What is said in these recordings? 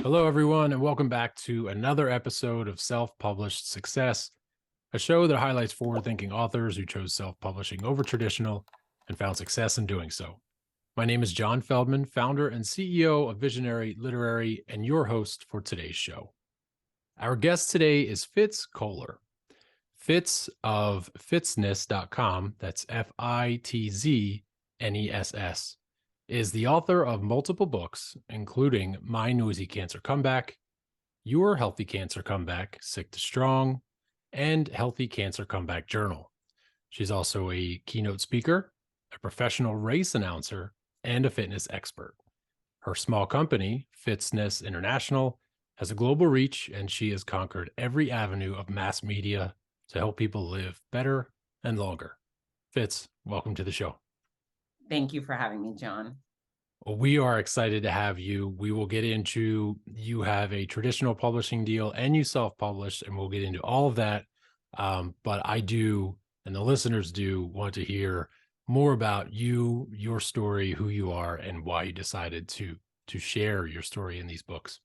Hello, everyone, and welcome back to another episode of Self-Published Success, a show that highlights forward-thinking authors who chose self-publishing over traditional and found success in doing so. My name is John Feldman, founder and CEO of Visionary Literary, and your host for today's show. Our guest today is Fitz Koehler. Fitz of Fitzness.com, that's Fitzzness, is the author of multiple books, including My Noisy Cancer Comeback, Your Healthy Cancer Comeback, Sick to Strong, and Healthy Cancer Comeback Journal. She's also a keynote speaker, a professional race announcer, and a fitness expert. Her small company, Fitzness International, has a global reach, and she has conquered every avenue of mass media to help people live better and longer. Fitz, welcome to the show. Thank you for having me, John. Well, we are excited to have you. We will get into, you have a traditional publishing deal and you self-publish, and we'll get into all of that. But I do, and the listeners do, want to hear more about you, your story, who you are, and why you decided to share your story in these books.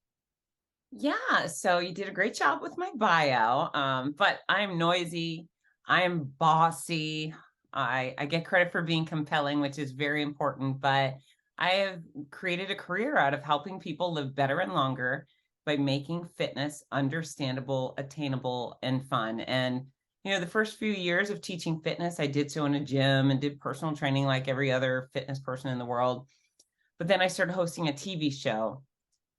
Yeah, so you did a great job with my bio, but I'm noisy, I'm bossy, I get credit for being compelling, which is very important, but I have created a career out of helping people live better and longer by making fitness understandable, attainable, and fun. And, the first few years of teaching fitness, I did so in a gym and did personal training like every other fitness person in the world. But then I started hosting a TV show.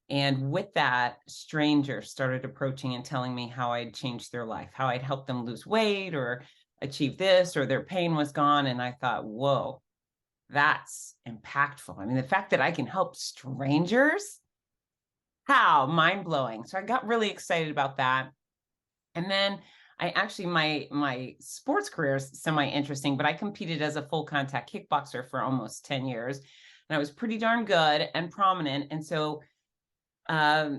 And with that, strangers started approaching and telling me how I'd changed their life, how I'd helped them lose weight or achieve this, or their pain was gone. And I thought, whoa, that's impactful. I mean, the fact that I can help strangers, how mind blowing. So I got really excited about that. And then I actually, my sports career is semi interesting, but I competed as a full contact kickboxer for almost 10 years. And I was pretty darn good and prominent. And so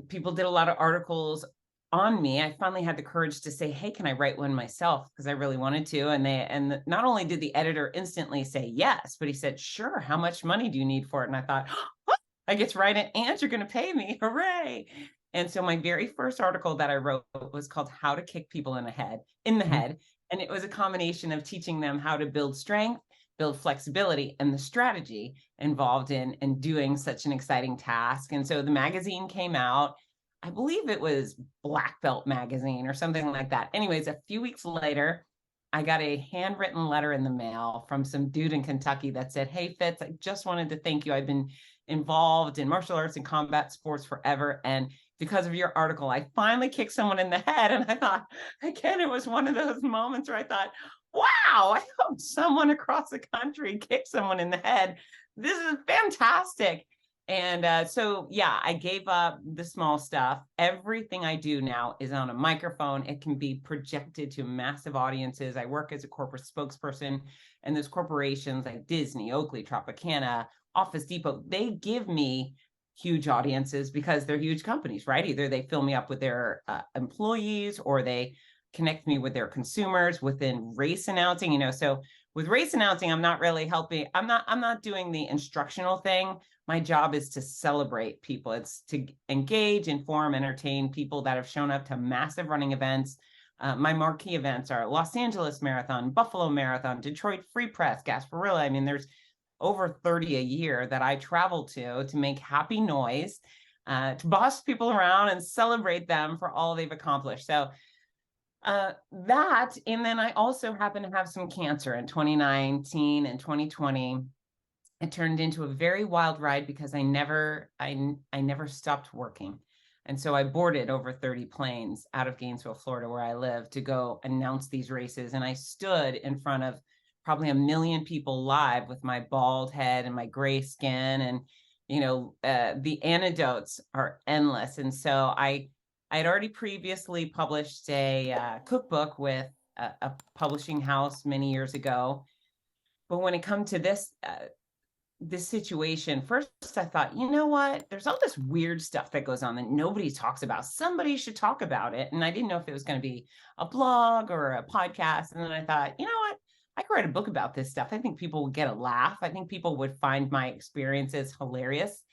people did a lot of articles on me. I finally had the courage to say, hey, can I write one myself? Because I really wanted to. And not only did the editor instantly say yes, but he said, sure, how much money do you need for it? And I thought, oh, I get to write it and you're going to pay me. Hooray. And so my very first article that I wrote was called How to Kick People in the Head. And it was a combination of teaching them how to build strength, build flexibility, and the strategy involved in doing such an exciting task. And so the magazine came out. I believe it was Black Belt Magazine or something like that. Anyways, a few weeks later, I got a handwritten letter in the mail from some dude in Kentucky that said, hey, Fitz, I just wanted to thank you. I've been involved in martial arts and combat sports forever. And because of your article, I finally kicked someone in the head. And I thought, again, it was one of those moments where I thought, wow, I hope someone across the country kicked someone in the head. This is fantastic. And so, yeah, I gave up the small stuff. Everything I do now is on a microphone. It can be projected to massive audiences. I work as a corporate spokesperson, and those corporations like Disney, Oakley, Tropicana, Office Depot, they give me huge audiences because they're huge companies, right? Either they fill me up with their employees or they connect me with their consumers within race announcing, so with race announcing, I'm not really helping. I'm not doing the instructional thing. My job is to celebrate people. It's to engage, inform, entertain people that have shown up to massive running events. My marquee events are Los Angeles Marathon, Buffalo Marathon, Detroit Free Press, Gasparilla. I mean, there's over 30 a year that I travel to make happy noise, to boss people around and celebrate them for all they've accomplished. So that, and then I also happen to have some cancer in 2019 and 2020. It turned into a very wild ride because I never stopped working. And so I boarded over 30 planes out of Gainesville, Florida, where I live, to go announce these races. And I stood in front of probably 1 million people live with my bald head and my gray skin. And, the anecdotes are endless. And so I had already previously published a cookbook with a publishing house many years ago. But when it comes to this situation, first I thought, you know what? There's all this weird stuff that goes on that nobody talks about. Somebody should talk about it. And I didn't know if it was going to be a blog or a podcast. And then I thought, you know what? I could write a book about this stuff. I think people would get a laugh. I think people would find my experiences hilarious.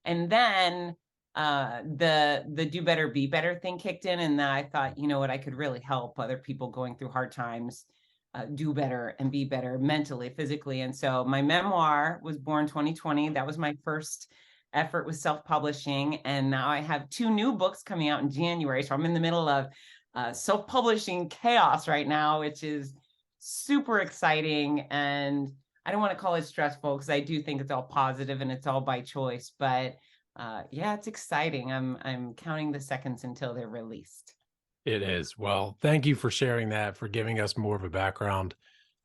And then the do better, be better thing kicked in. And then I thought, you know what, I could really help other people going through hard times do better and be better mentally, physically. And so my memoir was born 2020. That was my first effort with self-publishing. And now I have two new books coming out in January. So I'm in the middle of self-publishing chaos right now, which is super exciting. And I don't want to call it stressful because I do think it's all positive and it's all by choice. But yeah, it's exciting. I'm counting the seconds until they're released. It is. Well, thank you for sharing that, for giving us more of a background.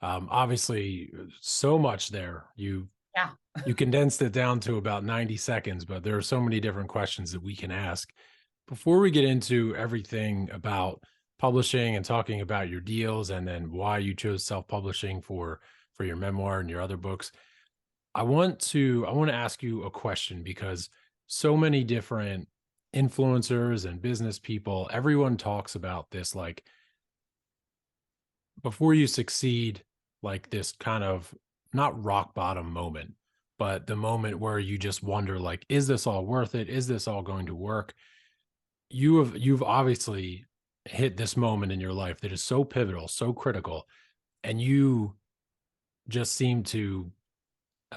Obviously, so much there. Yeah. You condensed it down to about 90 seconds, but there are so many different questions that we can ask. Before we get into everything about publishing and talking about your deals and then why you chose self-publishing for your memoir and your other books, I want to ask you a question because so many different influencers and business people, everyone talks about this like before you succeed, like this kind of not rock bottom moment, but the moment where you just wonder like, is this all worth it? Is this all going to work? You've obviously hit this moment in your life that is so pivotal, so critical, and you just seem to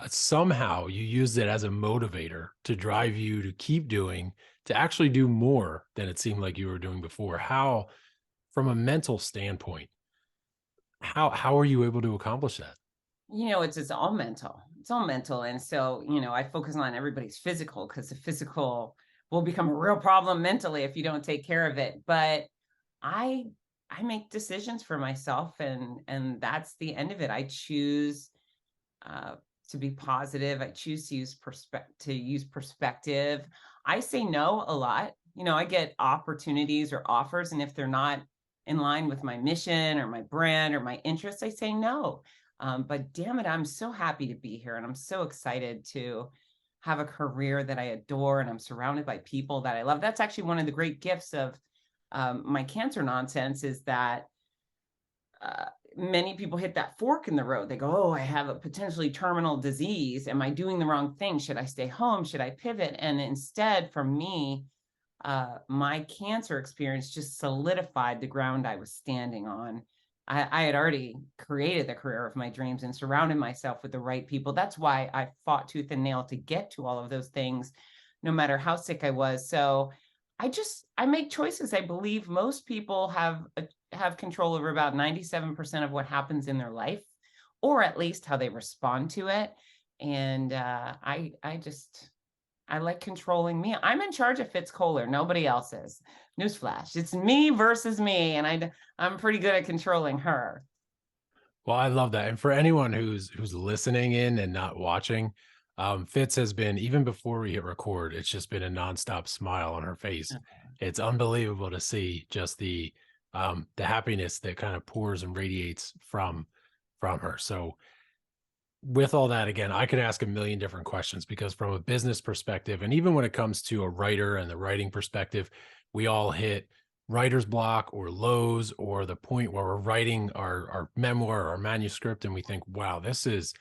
somehow you used it as a motivator to drive you to keep doing, to actually do more than it seemed like you were doing before. How, from a mental standpoint, how are you able to accomplish that? It's all mental. It's all mental. And so, I focus on everybody's physical because the physical will become a real problem mentally if you don't take care of it. But I I make decisions for myself and that's the end of it. I choose uh to be positive. I choose to use perspective. I say no a lot. I get opportunities or offers, and if they're not in line with my mission or my brand or my interests, I say no. But damn it, I'm so happy to be here and I'm so excited to have a career that I adore and I'm surrounded by people that I love. That's actually one of the great gifts of my cancer nonsense is that uh, many people hit that fork in the road. They go, oh, I have a potentially terminal disease. Am I doing the wrong thing? Should I stay home? Should I pivot? And instead, for me, my cancer experience just solidified the ground I was standing on. I had already created the career of my dreams and surrounded myself with the right people. That's why I fought tooth and nail to get to all of those things, no matter how sick I was. So I make choices. I believe most people have control over about 97% of what happens in their life, or at least how they respond to it. And I like controlling me. I'm in charge of Fitz Koehler. Nobody else is. Newsflash. It's me versus me. And I'm pretty good at controlling her. Well, I love that. And for anyone who's listening in and not watching, Fitz has been, even before we hit record, it's just been a nonstop smile on her face. It's unbelievable to see just the happiness that kind of pours and radiates from her. So with all that, again, I could ask a million different questions because from a business perspective, and even when it comes to a writer and the writing perspective, we all hit writer's block or lows or the point where we're writing our memoir or our manuscript and we think, wow, this is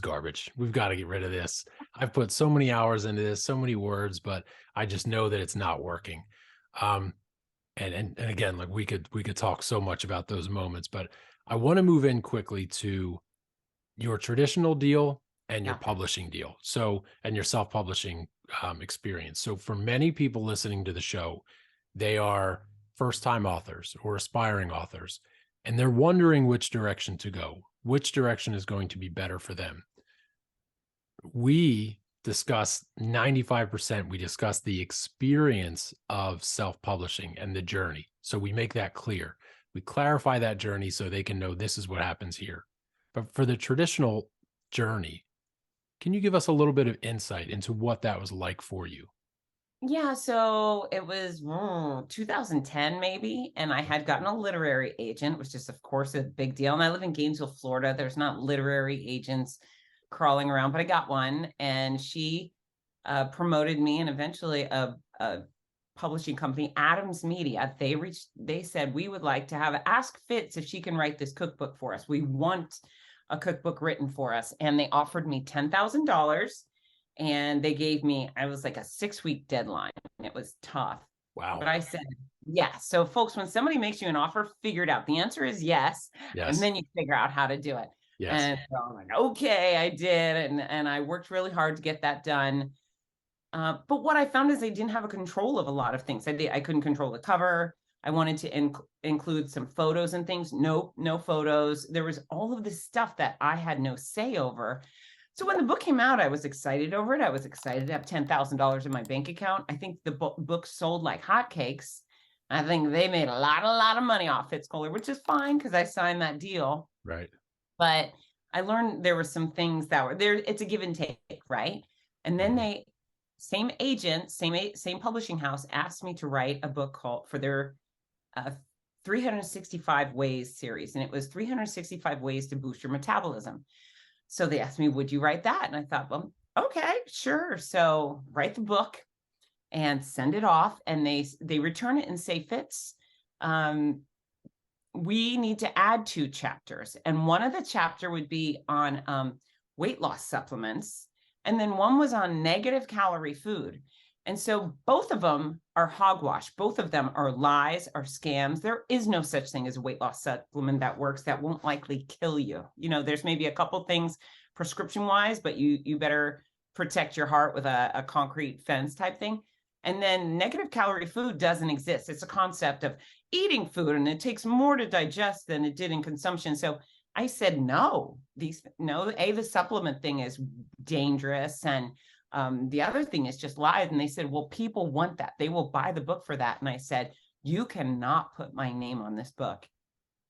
garbage. We've got to get rid of this. I've put so many hours into this, so many words, but I just know that it's not working. Um, and again, like we could talk so much about those moments, but I want to move in quickly to your traditional deal and your Yeah. publishing deal. So, and your self-publishing experience. So, for many people listening to the show, they are first-time authors or aspiring authors, and they're wondering which direction to go, which direction is going to be better for them. We discuss 95%, we discuss the experience of self-publishing and the journey. So we make that clear. We clarify that journey so they can know this is what happens here. But for the traditional journey, can you give us a little bit of insight into what that was like for you? Yeah, so it was 2010 maybe, and I had gotten a literary agent, which is of course a big deal. And I live in Gainesville, Florida. There's not literary agents crawling around, but I got one, and she promoted me, and eventually a publishing company, Adams Media, they said we would like to ask Fitz if she can write this cookbook for us. We want a cookbook written for us, and they offered me $10,000 And they gave me, I was like a 6-week deadline. It was tough. But Wow. I said, yes. So, folks, when somebody makes you an offer, figure it out. The answer is yes. And Yes. then you figure out how to do it. Yes. And so I'm like, okay, I did. And I worked really hard to get that done. But what I found is I didn't have a control of a lot of things. I couldn't control the cover. I wanted to include some photos and things. Nope, no photos. There was all of this stuff that I had no say over. So when the book came out, I was excited over it. I was excited to have $10,000 in my bank account. I think the book sold like hotcakes. I think they made a lot of money off Fitz Koehler, which is fine because I signed that deal. Right. But I learned there were some things that were there. It's a give and take, right? And then Mhm. they, same agent, same publishing house, asked me to write a book called for their 365 Ways series, and it was 365 ways to boost your metabolism. So they asked me, would you write that? And I thought, well, okay, sure. So write the book and send it off. And they return it and say, Fitz, we need to add 2 chapters. And one of the chapter would be on weight loss supplements. And then one was on negative calorie food. And so both of them are hogwash. Both of them are lies, are scams. There is no such thing as a weight loss supplement that works, that won't likely kill you. You know, there's maybe a couple things prescription wise, but you better protect your heart with a concrete fence type thing. And then negative calorie food doesn't exist. It's a concept of eating food, and it takes more to digest than it did in consumption. So I said, no, the supplement thing is dangerous. And the other thing is just lies. And they said, well, people want that. They will buy the book for that. And I said, you cannot put my name on this book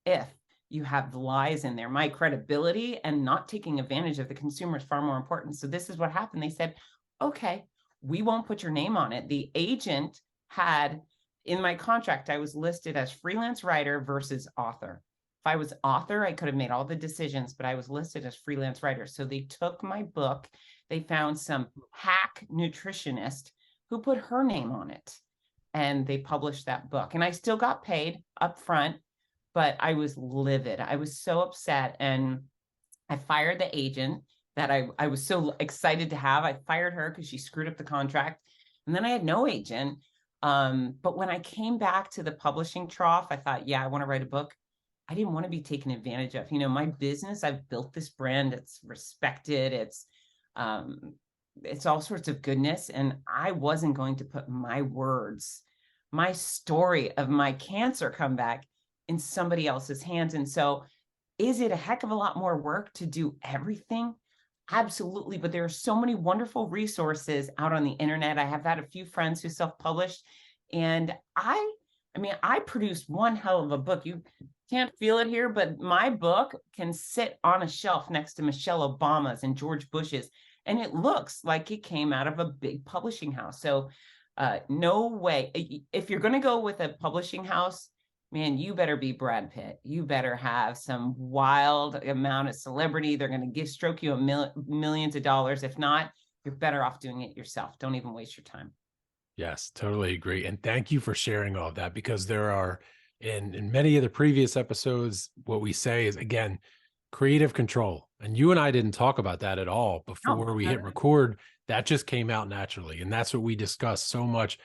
if you have lies in there. My credibility and not taking advantage of the consumer is far more important. So this is what happened. They said, okay, we won't put your name on it. The agent had, in my contract, I was listed as freelance writer versus author. If I was author, I could have made all the decisions, but I was listed as freelance writer. So they took my book. They found some hack nutritionist who put her name on it, and they published that book. And I still got paid up front, but I was livid. I was so upset. And I fired the agent that I was so excited to have. I fired her because she screwed up the contract. And then I had no agent. But when I came back to the publishing trough, I thought, yeah, I want to write a book. I didn't want to be taken advantage of. You know, my business, I've built this brand. It's respected. It's all sorts of goodness. And I wasn't going to put my words, my story of my cancer comeback in somebody else's hands. And so is it a heck of a lot more work to do everything? Absolutely. But there are so many wonderful resources out on the internet. I have had a few friends who self-published, and I produced one hell of a book. You can't feel it here, but my book can sit on a shelf next to Michelle Obama's and George Bush's, and it looks like it came out of a big publishing house. So no way. If you're going to go with a publishing house, man, you better be Brad Pitt. You better have some wild amount of celebrity. They're going to stroke you millions of dollars. If not, you're better off doing it yourself. Don't even waste your time. Yes, totally agree. And thank you for sharing all of that, because there are in many of the previous episodes, what we say is, again, creative control. And you and I didn't talk about that at all Oh, before we hit record. That just came out naturally. And that's what we discuss so much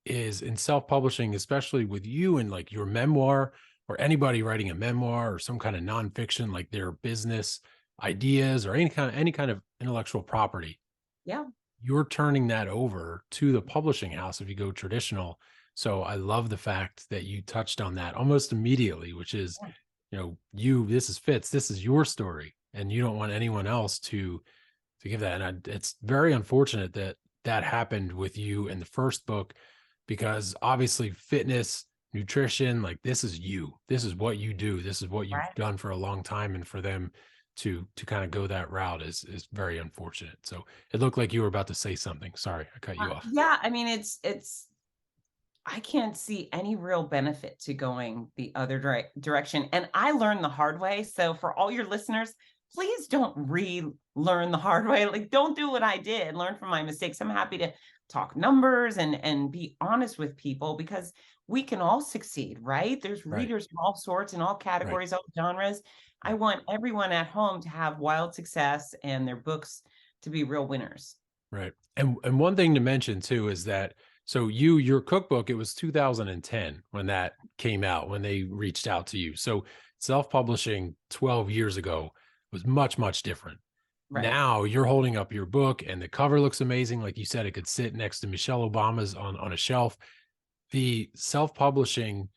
is in self-publishing, especially with you and like your memoir, or anybody writing a memoir or some kind of nonfiction, like their business ideas or any kind of intellectual property. yeah. You're turning that over to the publishing house if you go traditional. So I love the fact that you touched on that almost immediately, which is, this is Fitz, this is your story, and you don't want anyone else to give that. And it's very unfortunate that that happened with you in the first book, because obviously fitness, nutrition, like this is you, this is what you do, this is what you've Right. done for a long time. And for them to kind of go that route is very unfortunate. So it looked like you were about to say something. Sorry, I cut you off. Yeah. I mean, it's I can't see any real benefit to going the other direction. And I learned the hard way. So for all your listeners, please don't relearn the hard way. Like, don't do what I did. Learn from my mistakes. I'm happy to talk numbers and be honest with people, because we can all succeed, right? There's Right, readers from all sorts and all right, categories, all genres. I right. want everyone at home to have wild success and their books to be real winners. Right. And one thing to mention too is that so your cookbook, it was 2010 when that came out, when they reached out to you. So self-publishing 12 years ago was much, much different. Right. Now you're holding up your book and the cover looks amazing. Like you said, it could sit next to Michelle Obama's on a shelf. The self-publishing,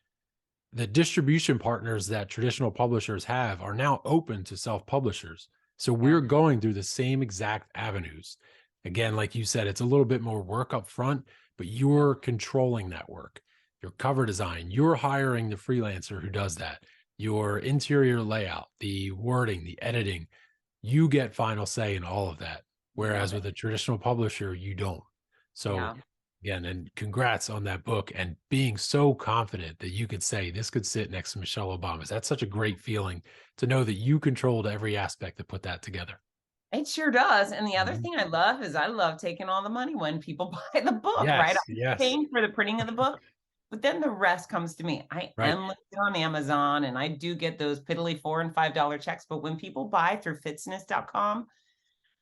the distribution partners that traditional publishers have are now open to self-publishers. So Yeah. we're going through the same exact avenues. Again, like you said, it's a little bit more work up front, but Yeah. you're controlling that work. Your cover design, you're hiring the freelancer who does that. Your interior layout, the wording, the editing, you get final say in all of that. Love Whereas it. with a traditional publisher, you don't. So Yeah. again, and congrats on that book and being so confident that you could say this could sit next to Michelle Obama's. That's such a great feeling to know that you controlled every aspect to put that together. It sure does. And the other Mhm. thing I love is I love taking all the money when people buy the book, right? Yes, I'm yes, paying for the printing of the book, but then the rest comes to me. I right. am listed on Amazon and I do get those piddly $4 and $5 checks. But when people buy through fitzness.com,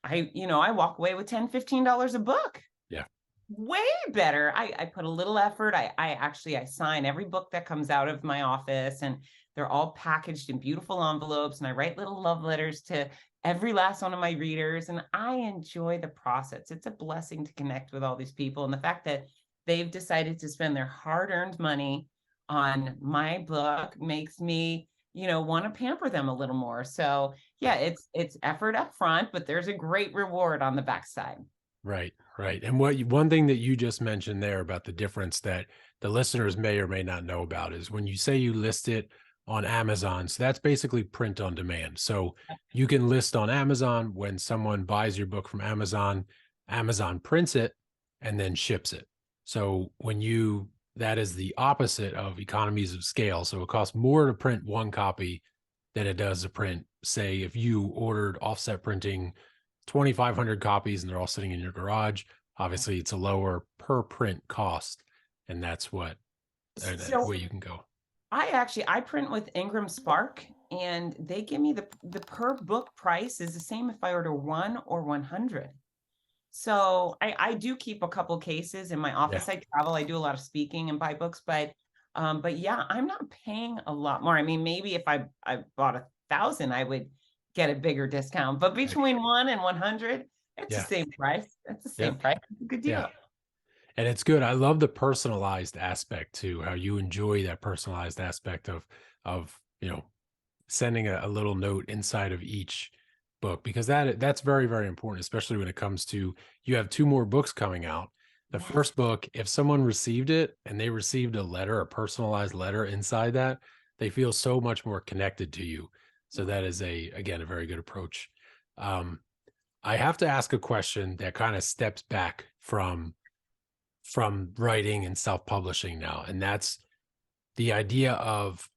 I walk away with $10, $15 a book. Yeah, Way better. I put a little effort. I sign every book that comes out of my office, and they're all packaged in beautiful envelopes, and I write little love letters to every last one of my readers, and I enjoy the process. It's a blessing to connect with all these people, and the fact that they've decided to spend their hard-earned money on my book makes me, want to pamper them a little more. So, yeah, it's effort up front, but there's a great reward on the backside. right, right. And one thing that you just mentioned there about the difference that the listeners may or may not know about is when you say you list it on Amazon, so that's basically print on demand. So you can list on Amazon when someone buys your book from Amazon, Amazon prints it and then ships it. So that is the opposite of economies of scale. So it costs more to print one copy than it does to print, say, if you ordered offset printing 2,500 copies and they're all sitting in your garage. Obviously, it's a lower per print cost, and that's So where you can go. I print with Ingram Spark, and they give me the per book price is the same if I order 1 or 100. So I do keep a couple cases in my Yeah, office. I travel, I do a lot of speaking and buy books, but yeah, I'm not paying a lot more. I mean, maybe if I bought 1,000, I would get a bigger discount, but right. between 1 and 100, it's the Yeah, same price. It's the yeah, same price. It's a good yeah. deal. And it's good. I love the personalized aspect too. How you enjoy that personalized aspect of sending a little note inside of each book because that's very, very important, especially when it comes to you have two more books coming out. The Yes. first book, if someone received it and they received a letter, a personalized letter inside that, they feel so much more connected to you. So that is again a very good approach. Um, I have to ask a question that kind of steps back from writing and self-publishing now, and that's the idea of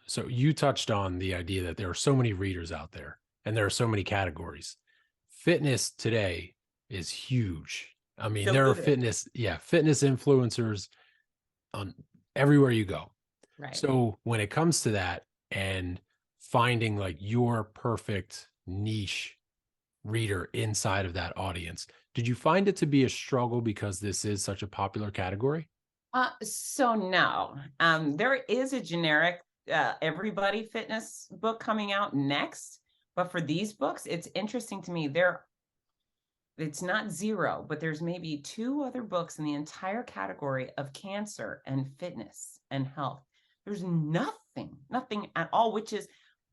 so you touched on the idea that there are so many readers out there and there are so many categories. Fitness today is huge. I mean, So there are good. fitness influencers on everywhere you go. Right. So when it comes to that and finding like your perfect niche reader inside of that audience, did you find it to be a struggle because this is such a popular category? So no, there is a generic everybody fitness book coming out next, but for these books, it's interesting to me. It's not zero, but there's maybe two other books in the entire category of cancer and fitness and health. There's nothing at all, which is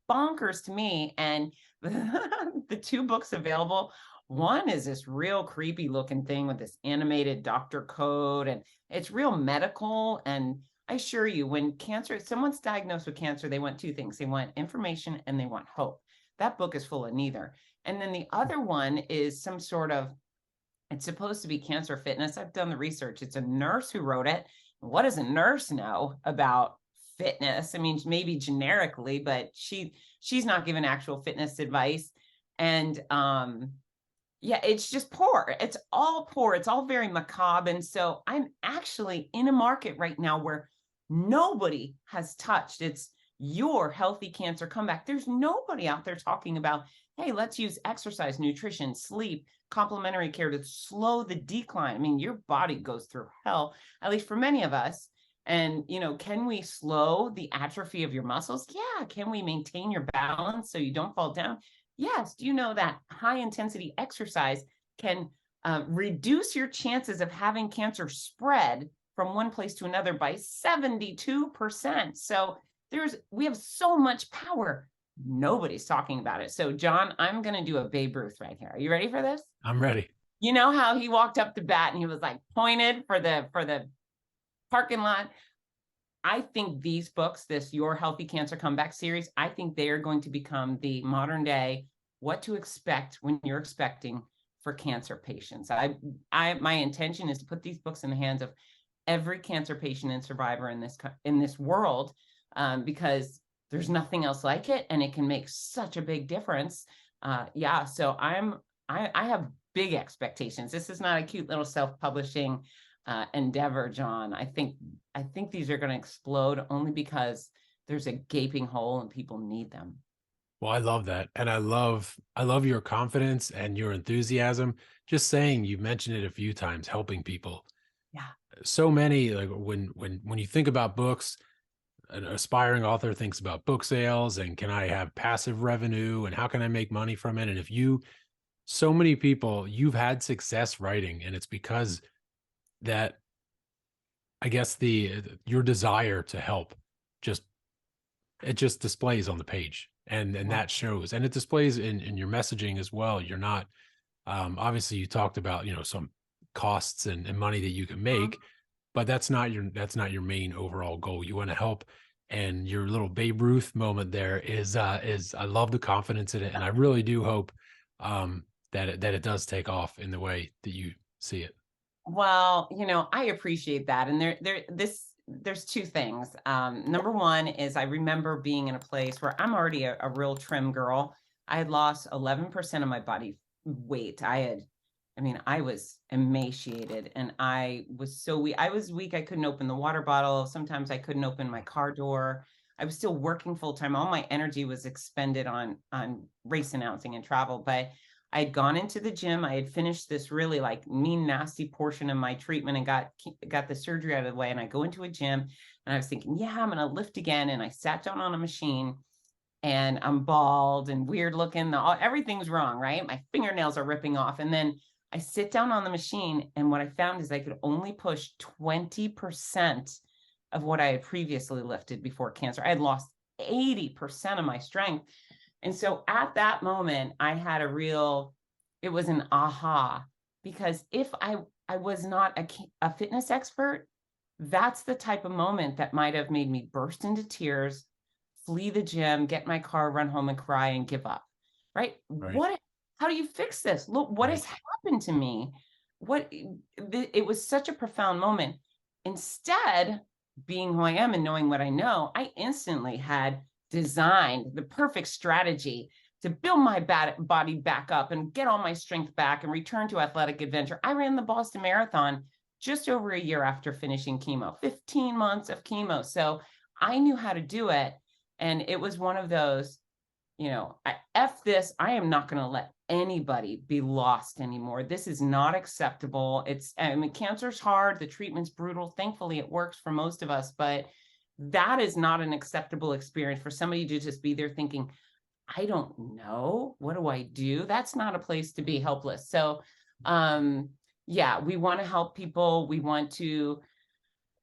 bonkers to me. And the two books available, one is this real creepy looking thing with this animated doctor code, and it's real medical. And I assure you, when someone's diagnosed with cancer, they want two things. They want information and they want hope. That book is full of neither. And then the other one is some sort of, it's supposed to be cancer fitness. I've done the research. It's a nurse who wrote it. What does a nurse know about fitness? I mean, maybe generically, but she's not giving actual fitness advice. And yeah, it's just poor. It's all poor. It's all very macabre. And so I'm actually in a market right now where nobody has touched. your healthy cancer comeback. There's nobody out there talking about, hey, let's use exercise, nutrition, sleep, complementary care to slow the decline. I mean, your body goes through hell, at least for many of us. And, can we slow the atrophy of your muscles? Yeah. Can we maintain your balance so you don't fall down? Yes. Do you know that high intensity exercise can reduce your chances of having cancer spread from one place to another by 72%? So we have so much power. Nobody's talking about it. So, John, I'm going to do a Babe Ruth right here. Are you ready for this? I'm ready. You know how he walked up to bat and he was like pointed for the parking lot? I think these books, this Your Healthy Cancer Comeback series, I think they are going to become the modern day what to expect when you're expecting for cancer patients. My intention is to put these books in the hands of every cancer patient and survivor in this world, because there's nothing else like it, and it can make such a big difference. So I have big expectations. This is not a cute little self-publishing endeavor, John. I think these are going to explode only because there's a gaping hole and people need them. Well, I love that. And I love your confidence and your enthusiasm. Just saying, you mentioned it a few times, helping people. Yeah. So many, like when you think about books, an aspiring author thinks about book sales and can I have passive revenue and how can I make money from it? And so many people, you've had success writing, and it's because that, I guess, your desire to help just displays on the page, and that shows, and it displays in your messaging as well. You're not, obviously you talked about, some costs and money that you can make, but that's not your main overall goal. You want to help. And your little Babe Ruth moment there is I love the confidence in it, and I really do hope that it does take off in the way that you see it. Well, I appreciate that. And there's two things. Number one is I remember being in a place where I'm already a real trim girl. I had lost 11% of my body weight. I was emaciated, and I was so weak. I was weak. I couldn't open the water bottle. Sometimes I couldn't open my car door. I was still working full time. All my energy was expended on race announcing and travel. But I had gone into the gym. I had finished this really like mean, nasty portion of my treatment and got the surgery out of the way. And I go into a gym and I was thinking, yeah, I'm going to lift again. And I sat down on a machine, and I'm bald and weird looking. Everything's wrong, right? My fingernails are ripping off. And then I sit down on the machine, and what I found is I could only push 20% of what I had previously lifted before cancer. I had lost 80% of my strength. And so at that moment, I had it was an aha, because if I was not a fitness expert, that's the type of moment that might have made me burst into tears, flee the gym, get my car, run home and cry and give up, right? How do you fix this? Look, what has happened to me? It was such a profound moment. Instead, being who I am and knowing what I know, I instantly had designed the perfect strategy to build my body back up and get all my strength back and return to athletic adventure. I ran the Boston Marathon just over a year after finishing chemo, 15 months of chemo. So I knew how to do it. And it was one of those, I am not going to let anybody be lost anymore. This is not acceptable. Cancer's hard. The treatment's brutal. Thankfully, it works for most of us, but that is not an acceptable experience for somebody to just be there thinking, I don't know, what do I do? That's not a place to be helpless. So, we want to help people. We want to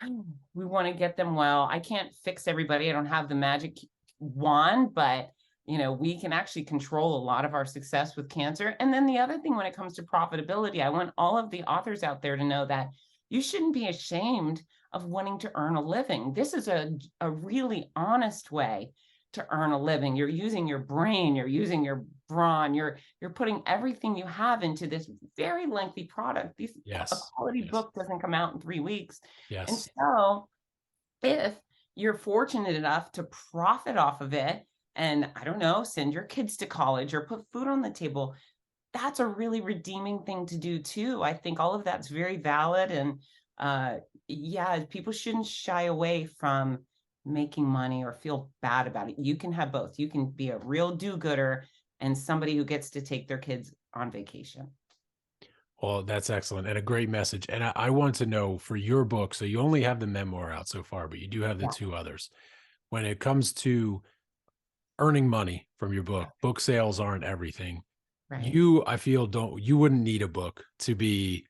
get them well. I can't fix everybody. I don't have the magic wand, but we can actually control a lot of our success with cancer. And then the other thing, when it comes to profitability, I want all of the authors out there to know that you shouldn't be ashamed of wanting to earn a living. This is a really honest way to earn a living. You're using your brain, you're using your brawn, you're putting everything you have into this very lengthy product. A quality book doesn't come out in 3 weeks. Yes. And so if you're fortunate enough to profit off of it, and I don't know, send your kids to college or put food on the table, that's a really redeeming thing to do too. I think all of that's very valid. And people shouldn't shy away from making money or feel bad about it. You can have both. You can be a real do-gooder and somebody who gets to take their kids on vacation. Well, that's excellent and a great message. And I want to know for your book, so you only have the memoir out so far, but you do have the Yeah. two others. When it comes to earning money from your book sales aren't everything. Right. You, I feel, don't you wouldn't need a book to be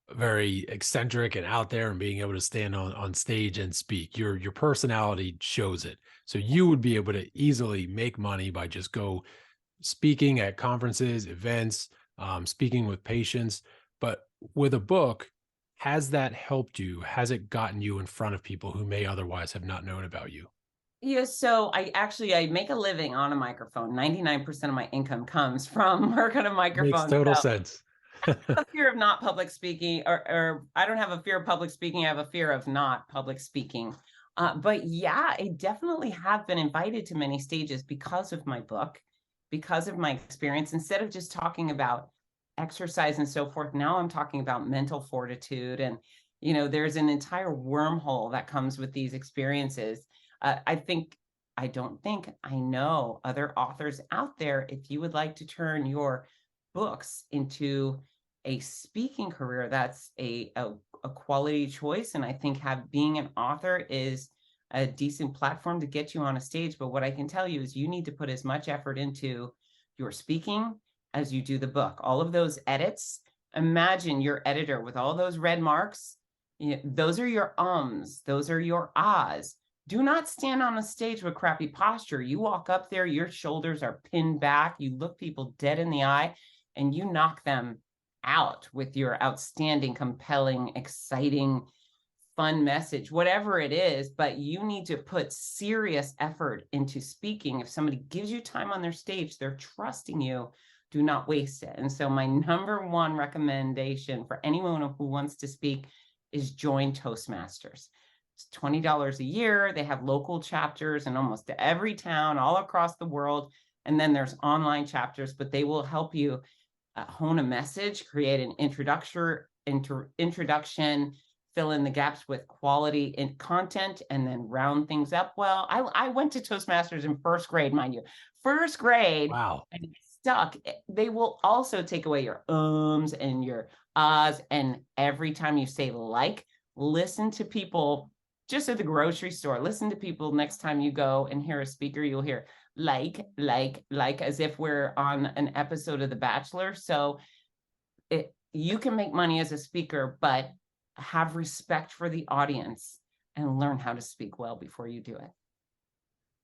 very eccentric and out there and being able to stand on stage and speak. Your personality shows it. So you would be able to easily make money by just go speaking at conferences, events, speaking with patients. But with a book, has that helped you? Has it gotten you in front of people who may otherwise have not known about you? Yeah, so I make a living on a microphone. 99% of my income comes from work on a Makes microphone. total So sense. a fear of not public speaking, or I don't have a fear of public speaking. I have a fear of not public speaking. But yeah, I definitely have been invited to many stages because of my book, because of my experience. Instead of just talking about exercise and so forth, now I'm talking about mental fortitude. And, there's an entire wormhole that comes with these experiences. I think, I don't think, I know other authors out there. If you would like to turn your books into a speaking career, that's a quality choice. And I think being an author is a decent platform to get you on a stage. But what I can tell you is you need to put as much effort into your speaking as you do the book. All of those edits, imagine your editor with all those red marks. Those are your ums, those are your ahs. Do not stand on a stage with crappy posture. You walk up there, your shoulders are pinned back, you look people dead in the eye, and you knock them out with your outstanding, compelling, exciting, fun message, whatever it is. But you need to put serious effort into speaking. If somebody gives you time on their stage, they're trusting you. Do not waste it. And so my number one recommendation for anyone who wants to speak is join Toastmasters. It's $20 a year. They have local chapters in almost every town all across the world. And then there's online chapters, but they will help you hone a message, create an introduction, fill in the gaps with quality in content, and then round things up. Well, I went to Toastmasters in first grade, mind you. First grade, Wow. and stuck. They will also take away your ums and your ahs. And every time you say listen to people just at the grocery store. Listen to people next time you go and hear a speaker, you'll hear like, as if we're on an episode of The Bachelor. So you can make money as a speaker, but have respect for the audience and learn how to speak well before you do it.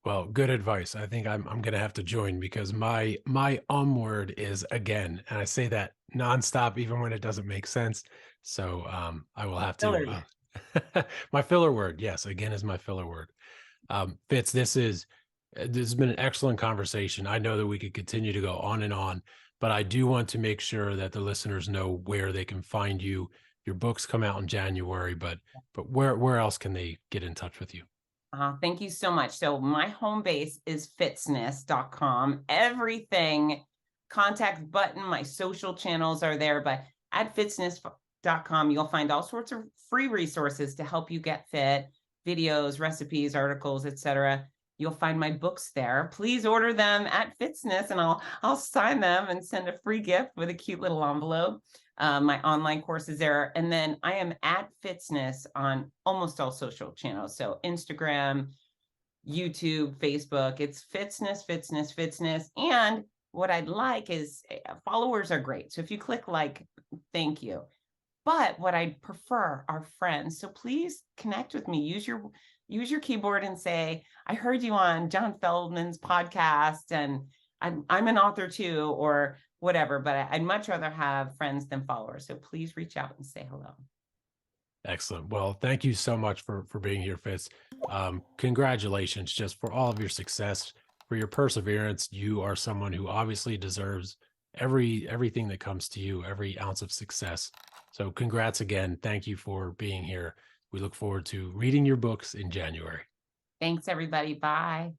Well, good advice. I think I'm gonna have to join because my word is again, and I say that nonstop, even when it doesn't make sense. So I will have to Hillary. my filler word. Yes, again is my filler word. Fitz, this has been an excellent conversation. I know that we could continue to go on and on, but I do want to make sure that the listeners know where they can find you. Your books come out in January, but where else can they get in touch with you? Thank you so much. So my home base is fitzness.com. Everything, contact button, my social channels are there, but at fitzness.com, you'll find all sorts of free resources to help you get fit, videos, recipes, articles, etc. You'll find my books there. Please order them at Fitzness and I'll sign them and send a free gift with a cute little envelope. My online courses there. And then I am at Fitzness on almost all social channels. So Instagram, YouTube, Facebook, it's Fitzness. And what I'd like is followers are great. So if you click like, thank you. But what I'd prefer are friends. So please connect with me. Use your keyboard and say, I heard you on John Feldman's podcast and I'm an author too, or whatever, but I'd much rather have friends than followers. So please reach out and say hello. Excellent. Well, thank you so much for being here, Fitz. Congratulations just for all of your success, for your perseverance. You are someone who obviously deserves everything that comes to you, every ounce of success. So congrats again. Thank you for being here. We look forward to reading your books in January. Thanks, everybody. Bye.